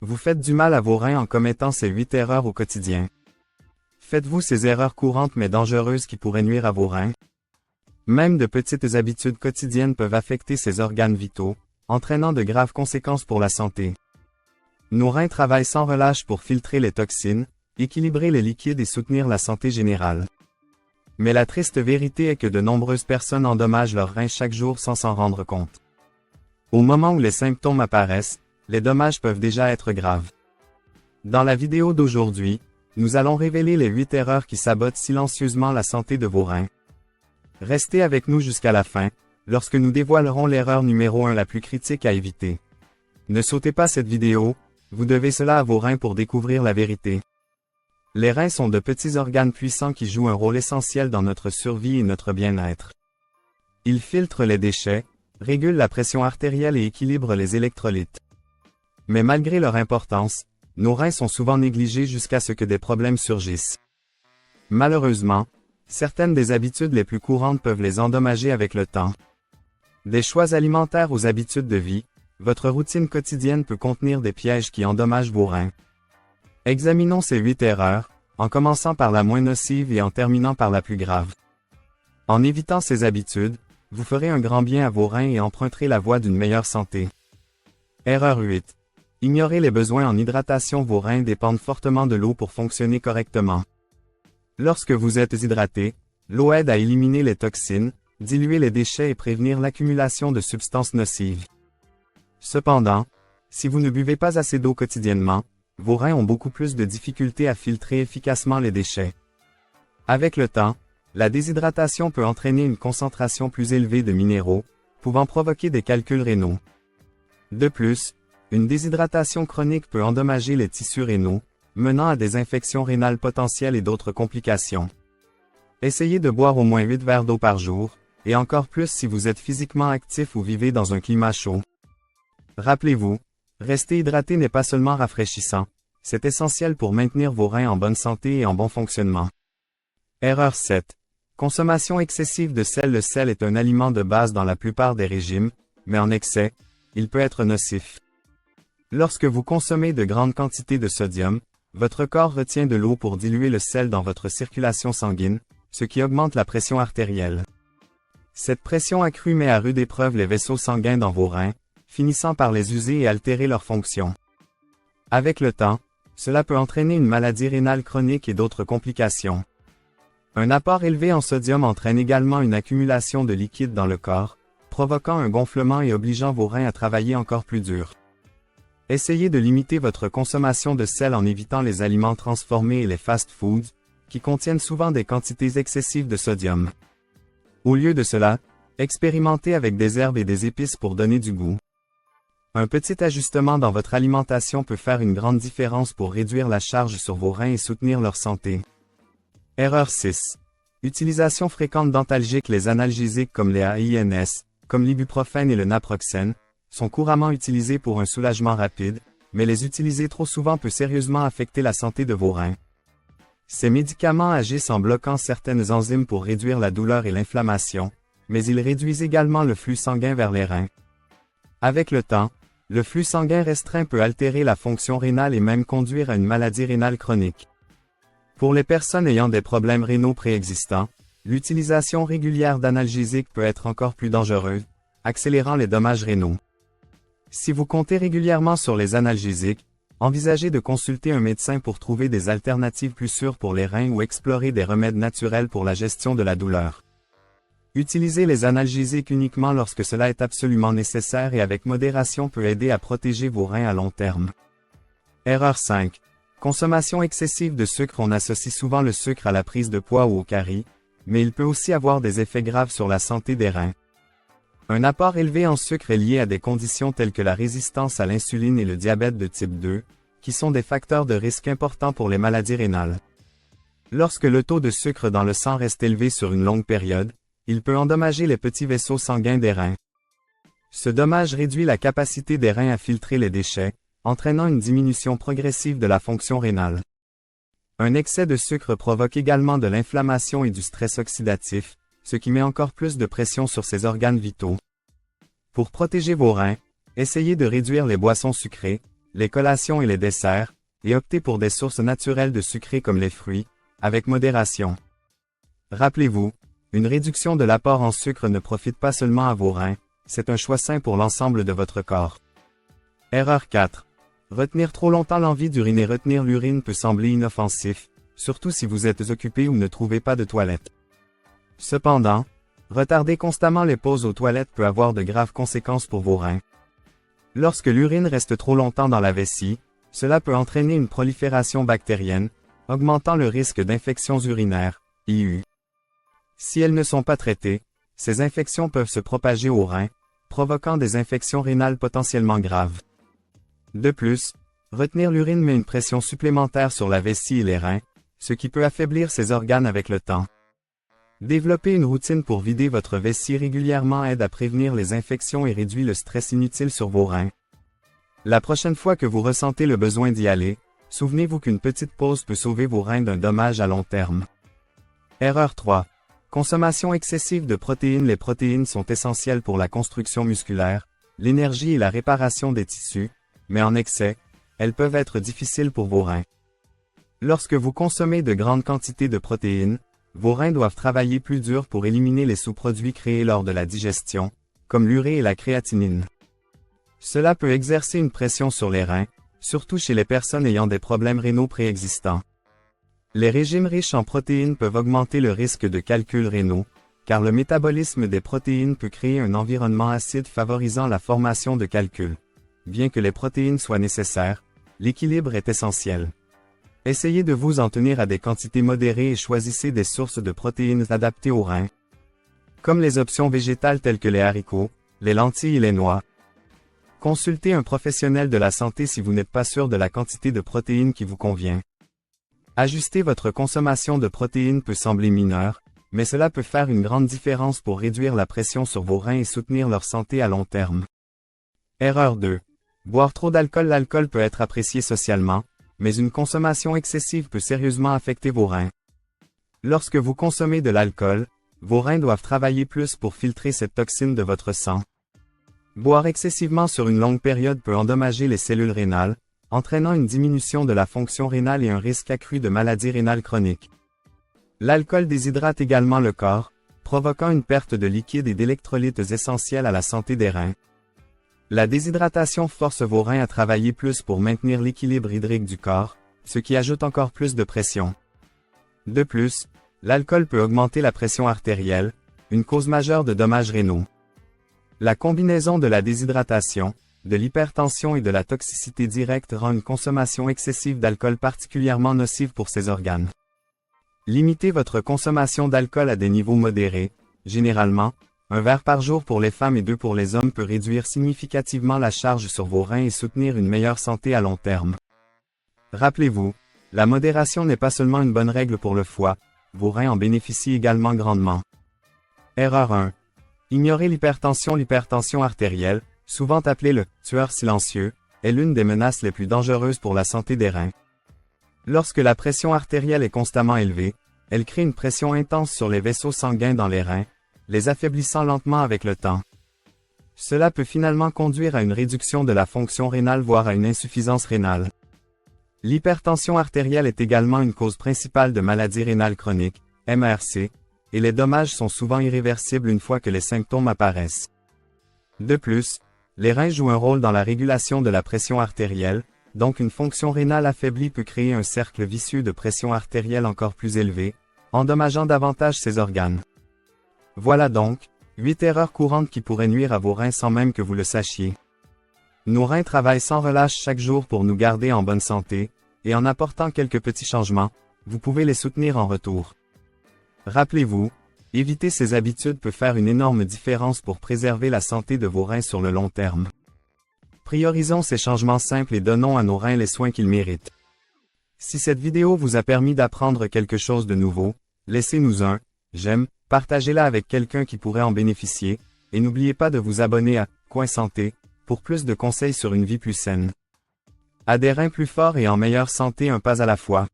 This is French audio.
Vous faites du mal à vos reins en commettant ces 8 erreurs au quotidien. Faites-vous ces erreurs courantes mais dangereuses qui pourraient nuire à vos reins? Même de petites habitudes quotidiennes peuvent affecter ces organes vitaux, entraînant de graves conséquences pour la santé. Nos reins travaillent sans relâche pour filtrer les toxines, équilibrer les liquides et soutenir la santé générale. Mais la triste vérité est que de nombreuses personnes endommagent leurs reins chaque jour sans s'en rendre compte. Au moment où les symptômes apparaissent, les dommages peuvent déjà être graves. Dans la vidéo d'aujourd'hui, nous allons révéler les 8 erreurs qui sabotent silencieusement la santé de vos reins. Restez avec nous jusqu'à la fin, lorsque nous dévoilerons l'erreur numéro 1 la plus critique à éviter. Ne sautez pas cette vidéo, vous devez cela à vos reins pour découvrir la vérité. Les reins sont de petits organes puissants qui jouent un rôle essentiel dans notre survie et notre bien-être. Ils filtrent les déchets, régulent la pression artérielle et équilibrent les électrolytes. Mais malgré leur importance, nos reins sont souvent négligés jusqu'à ce que des problèmes surgissent. Malheureusement, certaines des habitudes les plus courantes peuvent les endommager avec le temps. Des choix alimentaires aux habitudes de vie, votre routine quotidienne peut contenir des pièges qui endommagent vos reins. Examinons ces 8 erreurs, en commençant par la moins nocive et en terminant par la plus grave. En évitant ces habitudes, vous ferez un grand bien à vos reins et emprunterez la voie d'une meilleure santé. Erreur 8. Ignorez les besoins en hydratation. Vos reins dépendent fortement de l'eau pour fonctionner correctement. Lorsque vous êtes hydraté, l'eau aide à éliminer les toxines, diluer les déchets et prévenir l'accumulation de substances nocives. Cependant, si vous ne buvez pas assez d'eau quotidiennement, vos reins ont beaucoup plus de difficultés à filtrer efficacement les déchets. Avec le temps, la déshydratation peut entraîner une concentration plus élevée de minéraux, pouvant provoquer des calculs rénaux. De plus, une déshydratation chronique peut endommager les tissus rénaux, menant à des infections rénales potentielles et d'autres complications. Essayez de boire au moins 8 verres d'eau par jour, et encore plus si vous êtes physiquement actif ou vivez dans un climat chaud. Rappelez-vous, rester hydraté n'est pas seulement rafraîchissant, c'est essentiel pour maintenir vos reins en bonne santé et en bon fonctionnement. Erreur 7. Consommation excessive de sel. Le sel est un aliment de base dans la plupart des régimes, mais en excès, il peut être nocif. Lorsque vous consommez de grandes quantités de sodium, votre corps retient de l'eau pour diluer le sel dans votre circulation sanguine, ce qui augmente la pression artérielle. Cette pression accrue met à rude épreuve les vaisseaux sanguins dans vos reins, finissant par les user et altérer leur fonction. Avec le temps, cela peut entraîner une maladie rénale chronique et d'autres complications. Un apport élevé en sodium entraîne également une accumulation de liquide dans le corps, provoquant un gonflement et obligeant vos reins à travailler encore plus dur. Essayez de limiter votre consommation de sel en évitant les aliments transformés et les fast-foods, qui contiennent souvent des quantités excessives de sodium. Au lieu de cela, expérimentez avec des herbes et des épices pour donner du goût. Un petit ajustement dans votre alimentation peut faire une grande différence pour réduire la charge sur vos reins et soutenir leur santé. Erreur 6. Utilisation fréquente d'antalgiques. Les analgésiques comme les AINS, comme l'ibuprofène et le naproxène, sont couramment utilisés pour un soulagement rapide, mais les utiliser trop souvent peut sérieusement affecter la santé de vos reins. Ces médicaments agissent en bloquant certaines enzymes pour réduire la douleur et l'inflammation, mais ils réduisent également le flux sanguin vers les reins. Avec le temps, le flux sanguin restreint peut altérer la fonction rénale et même conduire à une maladie rénale chronique. Pour les personnes ayant des problèmes rénaux préexistants, l'utilisation régulière d'analgésiques peut être encore plus dangereuse, accélérant les dommages rénaux. Si vous comptez régulièrement sur les analgésiques, envisagez de consulter un médecin pour trouver des alternatives plus sûres pour les reins ou explorer des remèdes naturels pour la gestion de la douleur. Utilisez les analgésiques uniquement lorsque cela est absolument nécessaire et avec modération peut aider à protéger vos reins à long terme. Erreur 5. Consommation excessive de sucre. On associe souvent le sucre à la prise de poids ou au carie, mais il peut aussi avoir des effets graves sur la santé des reins. Un apport élevé en sucre est lié à des conditions telles que la résistance à l'insuline et le diabète de type 2, qui sont des facteurs de risque importants pour les maladies rénales. Lorsque le taux de sucre dans le sang reste élevé sur une longue période, il peut endommager les petits vaisseaux sanguins des reins. Ce dommage réduit la capacité des reins à filtrer les déchets, entraînant une diminution progressive de la fonction rénale. Un excès de sucre provoque également de l'inflammation et du stress oxydatif, ce qui met encore plus de pression sur ces organes vitaux. Pour protéger vos reins, essayez de réduire les boissons sucrées, les collations et les desserts, et optez pour des sources naturelles de sucrés comme les fruits, avec modération. Rappelez-vous, une réduction de l'apport en sucre ne profite pas seulement à vos reins, c'est un choix sain pour l'ensemble de votre corps. Erreur 4. Retenir trop longtemps l'envie d'uriner. Retenir l'urine peut sembler inoffensif, surtout si vous êtes occupé ou ne trouvez pas de toilette. Cependant, retarder constamment les pauses aux toilettes peut avoir de graves conséquences pour vos reins. Lorsque l'urine reste trop longtemps dans la vessie, cela peut entraîner une prolifération bactérienne, augmentant le risque d'infections urinaires, IU. Si elles ne sont pas traitées, ces infections peuvent se propager aux reins, provoquant des infections rénales potentiellement graves. De plus, retenir l'urine met une pression supplémentaire sur la vessie et les reins, ce qui peut affaiblir ces organes avec le temps. Développer une routine pour vider votre vessie régulièrement aide à prévenir les infections et réduit le stress inutile sur vos reins. La prochaine fois que vous ressentez le besoin d'y aller, souvenez-vous qu'une petite pause peut sauver vos reins d'un dommage à long terme. Erreur 3. Consommation excessive de protéines. Les protéines sont essentielles pour la construction musculaire, l'énergie et la réparation des tissus, mais en excès, elles peuvent être difficiles pour vos reins. Lorsque vous consommez de grandes quantités de protéines, vos reins doivent travailler plus dur pour éliminer les sous-produits créés lors de la digestion, comme l'urée et la créatinine. Cela peut exercer une pression sur les reins, surtout chez les personnes ayant des problèmes rénaux préexistants. Les régimes riches en protéines peuvent augmenter le risque de calculs rénaux, car le métabolisme des protéines peut créer un environnement acide favorisant la formation de calculs. Bien que les protéines soient nécessaires, l'équilibre est essentiel. Essayez de vous en tenir à des quantités modérées et choisissez des sources de protéines adaptées aux reins, comme les options végétales telles que les haricots, les lentilles et les noix. Consultez un professionnel de la santé si vous n'êtes pas sûr de la quantité de protéines qui vous convient. Ajuster votre consommation de protéines peut sembler mineur, mais cela peut faire une grande différence pour réduire la pression sur vos reins et soutenir leur santé à long terme. Erreur 2. Boire trop d'alcool. L'alcool peut être apprécié socialement, mais une consommation excessive peut sérieusement affecter vos reins. Lorsque vous consommez de l'alcool, vos reins doivent travailler plus pour filtrer cette toxine de votre sang. Boire excessivement sur une longue période peut endommager les cellules rénales, entraînant une diminution de la fonction rénale et un risque accru de maladies rénales chroniques. L'alcool déshydrate également le corps, provoquant une perte de liquide et d'électrolytes essentiels à la santé des reins. La déshydratation force vos reins à travailler plus pour maintenir l'équilibre hydrique du corps, ce qui ajoute encore plus de pression. De plus, l'alcool peut augmenter la pression artérielle, une cause majeure de dommages rénaux. La combinaison de la déshydratation, de l'hypertension et de la toxicité directe rend une consommation excessive d'alcool particulièrement nocive pour ces organes. Limitez votre consommation d'alcool à des niveaux modérés, généralement, 1 verre par jour pour les femmes et 2 pour les hommes peut réduire significativement la charge sur vos reins et soutenir une meilleure santé à long terme. Rappelez-vous, la modération n'est pas seulement une bonne règle pour le foie, vos reins en bénéficient également grandement. Erreur 1. Ignorer l'hypertension. L'hypertension artérielle, souvent appelée le « tueur silencieux », est l'une des menaces les plus dangereuses pour la santé des reins. Lorsque la pression artérielle est constamment élevée, elle crée une pression intense sur les vaisseaux sanguins dans les reins, les affaiblissant lentement avec le temps. Cela peut finalement conduire à une réduction de la fonction rénale voire à une insuffisance rénale. L'hypertension artérielle est également une cause principale de maladies rénales chroniques, MRC, et les dommages sont souvent irréversibles une fois que les symptômes apparaissent. De plus, les reins jouent un rôle dans la régulation de la pression artérielle, donc une fonction rénale affaiblie peut créer un cercle vicieux de pression artérielle encore plus élevée, endommageant davantage ces organes. Voilà donc, 8 erreurs courantes qui pourraient nuire à vos reins sans même que vous le sachiez. Nos reins travaillent sans relâche chaque jour pour nous garder en bonne santé, et en apportant quelques petits changements, vous pouvez les soutenir en retour. Rappelez-vous, éviter ces habitudes peut faire une énorme différence pour préserver la santé de vos reins sur le long terme. Priorisons ces changements simples et donnons à nos reins les soins qu'ils méritent. Si cette vidéo vous a permis d'apprendre quelque chose de nouveau, laissez-nous un j'aime, partagez-la avec quelqu'un qui pourrait en bénéficier, et n'oubliez pas de vous abonner à Coin Santé, pour plus de conseils sur une vie plus saine. À des reins plus forts et en meilleure santé un pas à la fois.